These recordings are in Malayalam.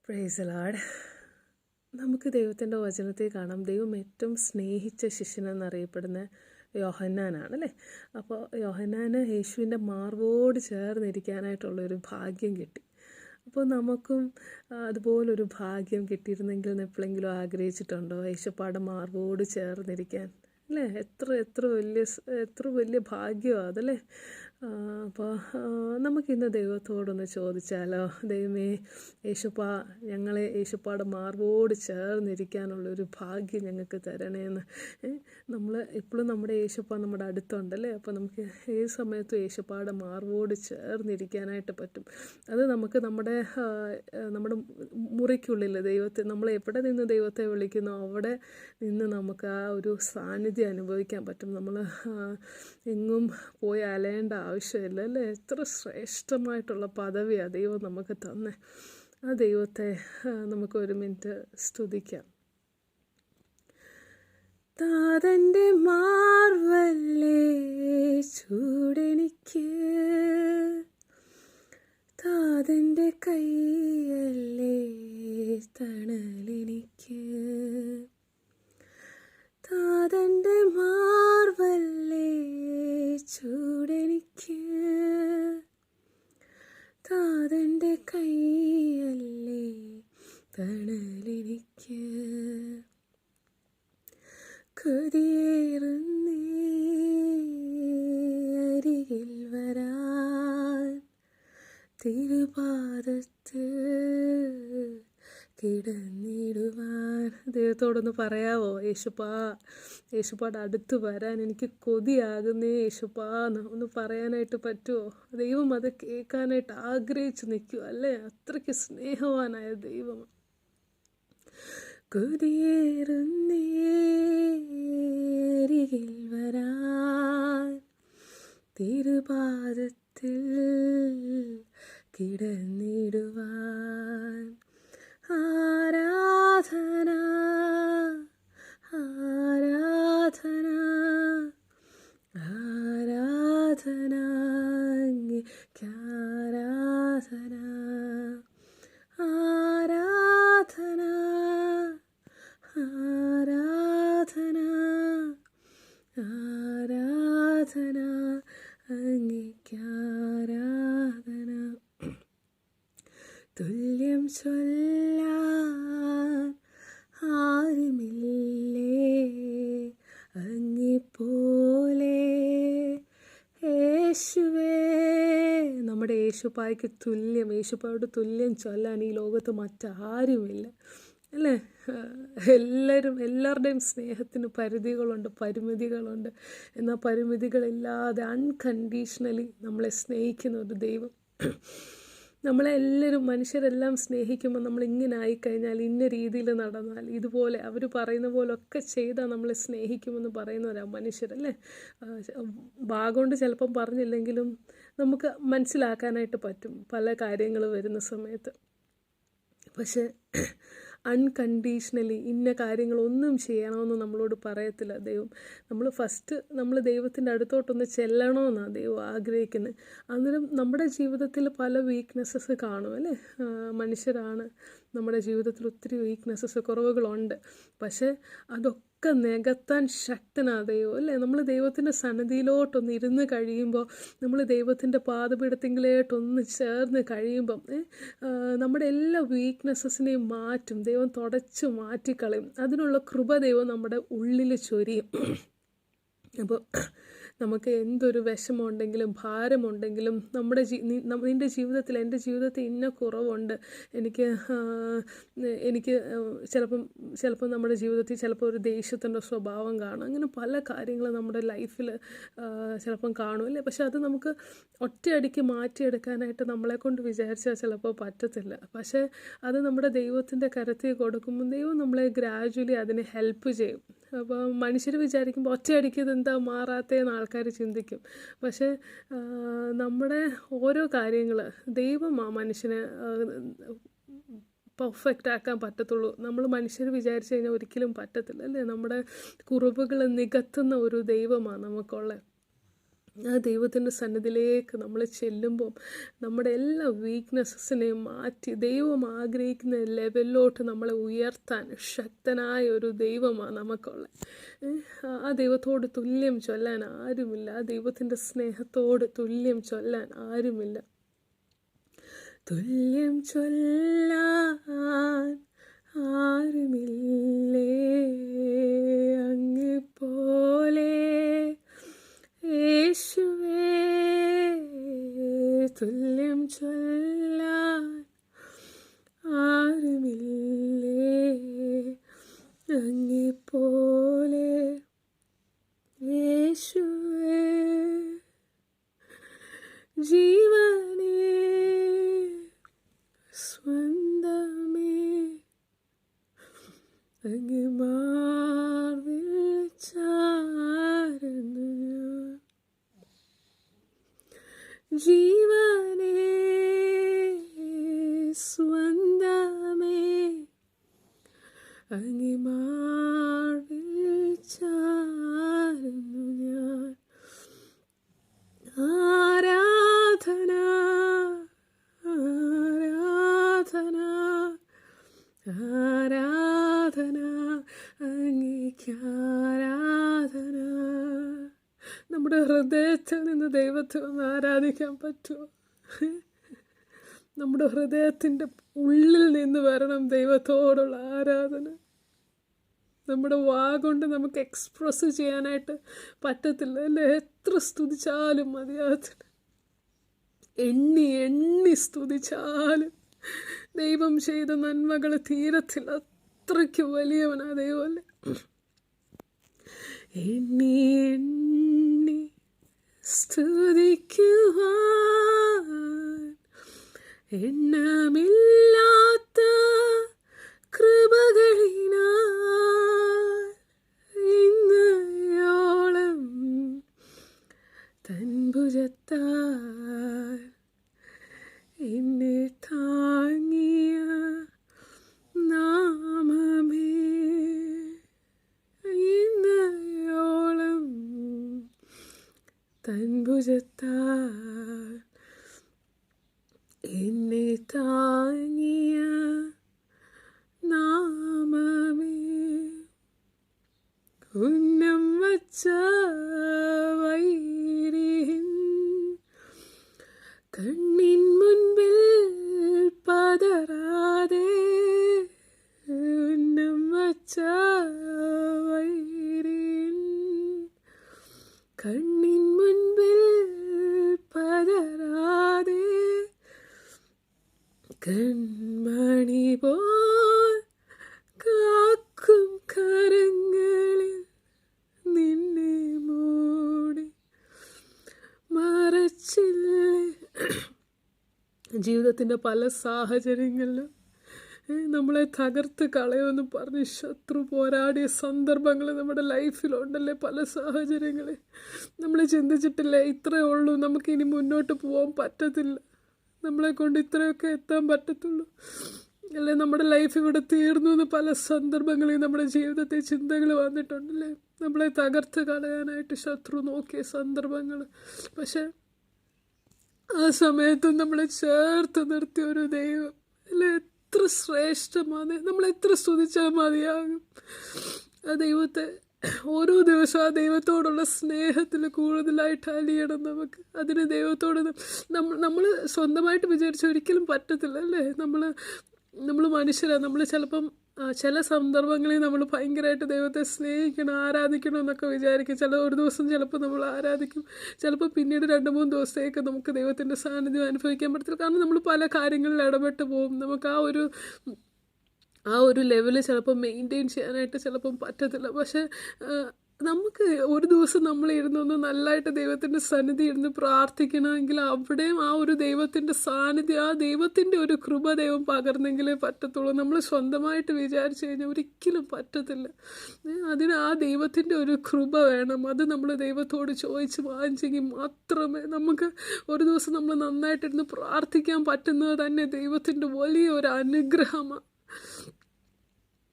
Praise the Lord. നമുക്ക് ദൈവത്തിൻ്റെ വചനത്തിൽ കാണാം, ദൈവം ഏറ്റവും സ്നേഹിച്ച ശിഷ്യനെന്നറിയപ്പെടുന്ന യോഹന്നാനാണ് അല്ലേ. അപ്പോൾ യോഹന്നാന് യേശുവിൻ്റെ മാർവോട് ചേർന്നിരിക്കാനായിട്ടുള്ളൊരു ഭാഗ്യം കിട്ടി. അപ്പോൾ നമുക്കും അതുപോലൊരു ഭാഗ്യം കിട്ടിയിരുന്നെങ്കിൽ എന്ന് എപ്പോഴെങ്കിലും ആഗ്രഹിച്ചിട്ടുണ്ടോ? യേശുപ്പാടെ മാർവോട് ചേർന്നിരിക്കാൻ അല്ലേ. എത്ര വലിയ ഭാഗ്യമാണ് അതല്ലേ. അപ്പോൾ നമുക്കിന്ന് ദൈവത്തോടൊന്ന് ചോദിച്ചാലോ, ദൈവമേ യേശുപ്പാ, ഞങ്ങളെ യേശുപ്പാടെ മാർവോട് ചേർന്നിരിക്കാനുള്ളൊരു ഭാഗ്യം ഞങ്ങൾക്ക് തരണേന്ന്. നമ്മൾ എപ്പോഴും നമ്മുടെ യേശുപ്പാ നമ്മുടെ അടുത്തുണ്ടല്ലേ. അപ്പോൾ നമുക്ക് ഏത് സമയത്തും യേശുപ്പാടെ മാർവോട് ചേർന്നിരിക്കാനായിട്ട് പറ്റും. അത് നമുക്ക് നമ്മുടെ മുറിക്കുള്ളിൽ ദൈവത്തെ, നമ്മൾ എവിടെ നിന്ന് ദൈവത്തെ വിളിക്കുന്നോ അവിടെ നിന്ന് നമുക്ക് ആ ഒരു സാന്നിധ്യം അനുഭവിക്കാൻ പറ്റും. നമ്മൾ എങ്ങും പോയി അലയേണ്ട ആവശ്യമില്ല അല്ലേ. എത്ര ശ്രേഷ്ഠമായിട്ടുള്ള പദവിയാണ് ദൈവം നമുക്ക് തന്നെ. ആ ദൈവത്തെ നമുക്ക് ഒരു മിനിറ്റ് സ്തുതിക്കാം. താതൻ്റെ മാർവല്ലേ ചൂടെനിക്ക്, താതൻ്റെ കൈയല്ലേ തണലെനിക്ക്, താതൻ്റെ മാർവല്ലേ ചൂടെനിക്ക്, താതൻ്റെ കൈയല്ലേ തണലെനിക്ക്. കൊതിയേറുന്നേ അരികിൽ വരാൻ, തിരുപാദത്തിൽ കിടന്നിടുവാൻ. ദൈവത്തോടൊന്ന് പറയാവോ, യേശുപ്പാടെ അടുത്ത് വരാൻ എനിക്ക് കൊതിയാകുന്നേ യേശുപ്പാന്ന് ഒന്ന് പറയാനായിട്ട് പറ്റുമോ? ദൈവം അത് കേൾക്കാനായിട്ട് ആഗ്രഹിച്ച് നിൽക്കുക അല്ലേ. അത്രയ്ക്ക് സ്നേഹവാനായ ദൈവം. കൊതിയേറുന്നേ അരികിൽ വരാൻ, തിരുപാദത്തിൽ കിടന്നിടുവാൻ. ആരാധന ആരാധന ആരാധന അങ്ങേയ്ക്കാരാധന, ആരാധന ആരാധന ആരാധന അങ്ങേയ്ക്കാരാധന. തുല്യം ചൊല്ലാൻ ആരുമില്ലേ അങ്ങേപ്പോലെ യേശുവേ. നമ്മുടെ യേശുപ്പായ്ക്ക് തുല്യം, യേശുപ്പായോട് തുല്യം ചൊല്ലാൻ ഈ ലോകത്ത് മറ്റാരുമില്ല അല്ലേ. എല്ലാവരുടെയും സ്നേഹത്തിന് പരിമിതികളുണ്ട്. എന്നാൽ പരിമിതികളില്ലാതെ അൺകണ്ടീഷണലി നമ്മളെ സ്നേഹിക്കുന്ന ഒരു ദൈവം. നമ്മളെല്ലാവരും മനുഷ്യരെല്ലാം സ്നേഹിക്കുമ്പോൾ നമ്മൾ ഇങ്ങനെ ആയിക്കഴിഞ്ഞാൽ, ഇന്ന രീതിയിൽ നടന്നാൽ, ഇതുപോലെ അവർ പറയുന്ന പോലൊക്കെ ചെയ്താൽ നമ്മളെ സ്നേഹിക്കുമെന്ന് പറയുന്നവരാണ് മനുഷ്യരല്ലേ. വാഗോണ്ട് ചിലപ്പം പറഞ്ഞില്ലെങ്കിലും നമുക്ക് മനസ്സിലാക്കാനായിട്ട് പറ്റും പല കാര്യങ്ങൾ വരുന്ന സമയത്ത്. പക്ഷേ അൺകണ്ടീഷണലി ഇന്ന കാര്യങ്ങളൊന്നും ചെയ്യണമെന്ന് നമ്മളോട് പറയത്തില്ല ദൈവം. നമ്മൾ ദൈവത്തിൻ്റെ അടുത്തോട്ടൊന്ന് ചെല്ലണമെന്നാണ് ദൈവം ആഗ്രഹിക്കുന്നത്. അന്നേരം നമ്മുടെ ജീവിതത്തിൽ പല വീക്ക്നെസ്സസ് കാണും അല്ലേ. മനുഷ്യരാണ്, നമ്മുടെ ജീവിതത്തിൽ ഒത്തിരി വീക്ക്നെസ്സസ്, കുറവുകളുണ്ട്. പക്ഷേ അതൊക്കെ നികത്താൻ ശക്തനാണ് ദൈവം അല്ലേ. നമ്മൾ ദൈവത്തിൻ്റെ സന്നിധിയിലോട്ടൊന്ന് ഇരുന്ന് കഴിയുമ്പോൾ, നമ്മൾ ദൈവത്തിൻ്റെ പാദപീഠത്തിങ്കിലോട്ടൊന്ന് ചേർന്ന് കഴിയുമ്പം നമ്മുടെ എല്ലാ വീക്ക്നെസ്സസിനെയും മാറ്റും ദൈവം, തുടച്ചു മാറ്റിക്കളയും. അതിനുള്ള കൃപ ദൈവം നമ്മുടെ ഉള്ളിൽ ചൊരിയും. അപ്പോൾ നമുക്ക് എന്തൊരു വിഷമമുണ്ടെങ്കിലും ഭാരമുണ്ടെങ്കിലും, നിൻ്റെ ജീവിതത്തിൽ, എൻ്റെ ജീവിതത്തിൽ ഇന്ന കുറവുണ്ട്, എനിക്ക് ചിലപ്പം നമ്മുടെ ജീവിതത്തിൽ ചിലപ്പോൾ ഒരു ദേഷ്യത്തിൻ്റെ സ്വഭാവം കാണും. അങ്ങനെ പല കാര്യങ്ങളും നമ്മുടെ ലൈഫിൽ ചിലപ്പം കാണുമല്ലേ. പക്ഷെ അത് നമുക്ക് ഒറ്റയടിക്ക് മാറ്റിയെടുക്കാനായിട്ട് നമ്മളെക്കൊണ്ട് വിചാരിച്ചാൽ ചിലപ്പോൾ പറ്റത്തില്ല. പക്ഷേ അത് നമ്മുടെ ദൈവത്തിൻ്റെ കരത്തിൽ കൊടുക്കുമ്പോൾ ദൈവം നമ്മളെ ഗ്രാജുവലി അതിനെ ഹെൽപ്പ് ചെയ്യും. അപ്പോൾ മനുഷ്യർ വിചാരിക്കുമ്പോൾ ഒറ്റയടിക്ക് ഇതെന്താ മാറാത്തതെന്ന് ആൾക്കാർ ചിന്തിക്കും. പക്ഷേ നമ്മുടെ ഓരോ കാര്യങ്ങൾ ദൈവം ആ മനുഷ്യനെ പെർഫെക്റ്റ് ആക്കാൻ പറ്റത്തുള്ളൂ. നമ്മൾ മനുഷ്യർ വിചാരിച്ചു കഴിഞ്ഞാൽ ഒരിക്കലും പറ്റത്തില്ല അല്ലേ. നമ്മുടെ കുറവുകൾ നികത്തുന്ന ഒരു ദൈവമാണ് നമുക്കുള്ളത്. ആ ദൈവത്തിൻ്റെ സന്നിധിയിലേക്ക് നമ്മൾ ചെല്ലുമ്പം നമ്മുടെ എല്ലാ വീക്ക്നെസ്സസിനെയും മാറ്റി ദൈവം ആഗ്രഹിക്കുന്ന ലെവലിലോട്ട് നമ്മളെ ഉയർത്താൻ ശക്തനായ ഒരു ദൈവമാണ് നമുക്കുള്ളത്. ആ ദൈവത്തോട് തുല്യം ചൊല്ലാൻ ആരുമില്ല. ആ ദൈവത്തിൻ്റെ സ്നേഹത്തോട് തുല്യം ചൊല്ലാൻ ആരുമില്ല. തുല്യം ചൊല്ലാൻ ആരുമില്ലേ അങ്ങ് പോലെ യേശുവേ, തുല്യം ചൊല്ലാൻ ആരുമില്ലേ അങ്ങ് പോലെ യേശുവേ. ജീവനേ സ്വന്തമേ അങ്ങ് മാർവിൽ ചാരുന്നു ഞാൻ. ജീവനേ സ്വന്തമേ അങ്ങ് മാർവിൽ ചാരുന്നു ഞാൻ. ആരാധന ആരാധന ആരാധന അങ്ങേക്ക് ആരാധന. നമ്മുടെ ഹൃദയത്തിൽ നിന്ന് ദൈവത്തെ ഒന്ന് ആരാധിക്കാൻ പറ്റുമോ? നമ്മുടെ ഹൃദയത്തിൻ്റെ ഉള്ളിൽ നിന്ന് വരണം ദൈവത്തോടുള്ള ആരാധന. നമ്മുടെ വാ കൊണ്ട് നമുക്ക് എക്സ്പ്രസ് ചെയ്യാനായിട്ട് പറ്റത്തില്ല അല്ലേ? എത്ര സ്തുതിച്ചാലും മതിയാകത്തില്ല. എണ്ണി എണ്ണി സ്തുതിച്ചാലും ദൈവം ചെയ്ത നന്മകൾ തീരത്തില്ല. അത്രയ്ക്ക് വലിയവനാ ദൈവം അല്ലേ? എണ്ണി എണ്ണി സ്തുതിക്കുവാൻ എണ്ണമില്ലാത്ത കൃപകളിനാൽ ഇന്നയോളം തൻ ഭുജത്താൽ എന്നെ താങ്ങിയ നാമമേ, ഇന്നയോളം തൻ ഭുജത്താൽ എന്നെ താങ്ങിയ നാമമേ. ഉന്നം വച്ച വൈരിൻ കണ്ണിൻ മുൻപിൽ പതറാതെ, ഉന്നം വച്ച വൈരിൻ കണ്ണിൻ മുൻപിൽ പതറാതെ, കൺമണി പോൽ കാക്കും കരങ്ങളിൽ നിന്നെ മൂടി മറച്ചില്ലേ. ജീവിതത്തിൻ്റെ പല സാഹചര്യങ്ങളിലും നമ്മളെ തകർത്ത് കളയുമെന്ന് പറഞ്ഞ് ശത്രു പോരാടിയ സന്ദർഭങ്ങൾ നമ്മുടെ ലൈഫിലുണ്ടല്ലേ? പല സാഹചര്യങ്ങളിൽ നമ്മൾ ചിന്തിച്ചിട്ടില്ലേ, ഇത്രയേ ഉള്ളൂ, നമുക്കിനി മുന്നോട്ട് പോകാൻ പറ്റത്തില്ല, നമ്മളെ കൊണ്ട് ഇത്രയൊക്കെ എത്താൻ പറ്റത്തുള്ളൂ അല്ലേ, നമ്മുടെ ലൈഫ് ഇവിടെ തീർന്നു എന്ന് പല സന്ദർഭങ്ങളിൽ നമ്മുടെ ജീവിതത്തിൽ ചിന്തകൾ വന്നിട്ടുണ്ടല്ലേ? നമ്മളെ തകർത്ത് കളയാനായിട്ട് ശത്രു നോക്കിയ സന്ദർഭങ്ങൾ. പക്ഷെ ആ സമയത്തും നമ്മളെ ചേർത്ത് നിർത്തിയ ഒരു ദൈവം അല്ലേ? എത്ര ശ്രേഷ്ഠമാണ്! നമ്മളെത്ര സ്തുതിച്ചാൽ മതിയാകും ആ ദൈവത്തെ. ഓരോ ദിവസവും ആ ദൈവത്തോടുള്ള സ്നേഹത്തിൽ കൂടുതലായിട്ട് അലിയണം നമുക്ക്. അതിന് ദൈവത്തോട് നമ്മൾ സ്വന്തമായിട്ട് വിചാരിച്ച ഒരിക്കലും പറ്റത്തില്ല അല്ലേ? നമ്മൾ മനുഷ്യരാണ്. നമ്മൾ ചിലപ്പം ചില സന്ദർഭങ്ങളിൽ നമ്മൾ ഭയങ്കരമായിട്ട് ദൈവത്തെ സ്നേഹിക്കണം, ആരാധിക്കണം എന്നൊക്കെ വിചാരിക്കും. ഒരു ദിവസം ചിലപ്പോൾ നമ്മൾ ആരാധിക്കും, ചിലപ്പോൾ പിന്നീട് 2-3 ദിവസത്തേക്ക് നമുക്ക് ദൈവത്തിൻ്റെ സാന്നിധ്യം അനുഭവിക്കാൻ പറ്റത്തില്ല. കാരണം നമ്മൾ പല കാര്യങ്ങളിൽ ഇടപെട്ട് പോകും. നമുക്ക് ആ ഒരു ലെവല് ചിലപ്പോൾ മെയിൻറ്റെയിൻ ചെയ്യാനായിട്ട് ചിലപ്പം പറ്റത്തില്ല. പക്ഷേ നമുക്ക് ഒരു ദിവസം നമ്മൾ ഇരുന്നൊന്ന് നല്ലതായിട്ട് ദൈവത്തിൻ്റെ സന്നിധി ഇരുന്ന് പ്രാർത്ഥിക്കണമെങ്കിൽ അവിടെയും ആ ഒരു ദൈവത്തിൻ്റെ സാന്നിധ്യം, ആ ദൈവത്തിൻ്റെ ഒരു കൃപ ദൈവം പകർന്നെങ്കിലേ പറ്റത്തുള്ളൂ. നമ്മൾ സ്വന്തമായിട്ട് വിചാരിച്ചു കഴിഞ്ഞാൽ ഒരിക്കലും പറ്റത്തില്ല. അതിന് ആ ദൈവത്തിൻ്റെ ഒരു കൃപ വേണം. അത് നമ്മൾ ദൈവത്തോട് ചോദിച്ച് വാങ്ങിച്ചെങ്കിൽ മാത്രമേ നമുക്ക് ഒരു ദിവസം നമ്മൾ നന്നായിട്ടിരുന്ന് പ്രാർത്ഥിക്കാൻ പറ്റുന്നത് തന്നെ ദൈവത്തിൻ്റെ വലിയ ഒരു അനുഗ്രഹമാണ്.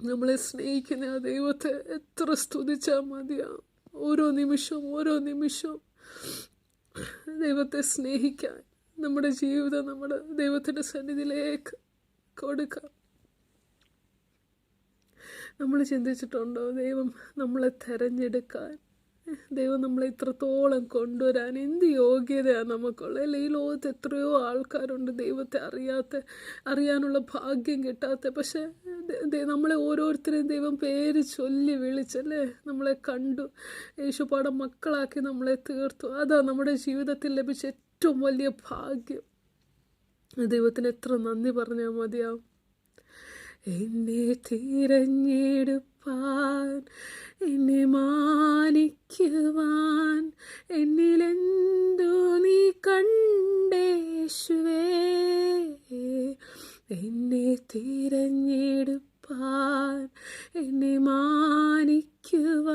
നമ്മളെ സ്നേഹിക്കുന്ന ആ ദൈവത്തെ എത്ര സ്തുതിച്ചാൽ മതിയാവും. ഓരോ നിമിഷവും ദൈവത്തെ സ്നേഹിക്കാൻ നമ്മുടെ ജീവിതം നമ്മുടെ ദൈവത്തിൻ്റെ സന്നിധിയിലേക്ക് കൊടുക്കാം. നമ്മൾ ചിന്തിച്ചിട്ടുണ്ടോ ദൈവം നമ്മളെ തിരഞ്ഞെടുക്കാൻ, ദൈവം നമ്മളെ ഇത്രത്തോളം കൊണ്ടുവരാൻ എന്ത് യോഗ്യതയാണ് നമുക്കുള്ളത്? അല്ലേ, ഈ ലോകത്ത് എത്രയോ ആൾക്കാരുണ്ട് ദൈവത്തെ അറിയാനുള്ള ഭാഗ്യം കിട്ടാത്ത. പക്ഷേ നമ്മളെ ഓരോരുത്തരെയും ദൈവം പേര് ചൊല്ലി വിളിച്ചല്ലേ, നമ്മളെ കണ്ടു, യേശുപാടെ മക്കളാക്കി നമ്മളെ തീർത്തു. അതാണ് നമ്മുടെ ജീവിതത്തിൽ ലഭിച്ച ഏറ്റവും വലിയ ഭാഗ്യം. ദൈവത്തിന് എത്ര നന്ദി പറഞ്ഞാൽ മതിയാവും. എന്നെ തിരഞ്ഞെടുപ്പാൻ, എന്നെ മാനിക്കുവാൻ, എന്നിലെന്തു നീ കണ്ടേശുവേ. എന്നെ തിരഞ്ഞെടുപ്പാൻ, എന്നെ മാനിക്കുവാൻ.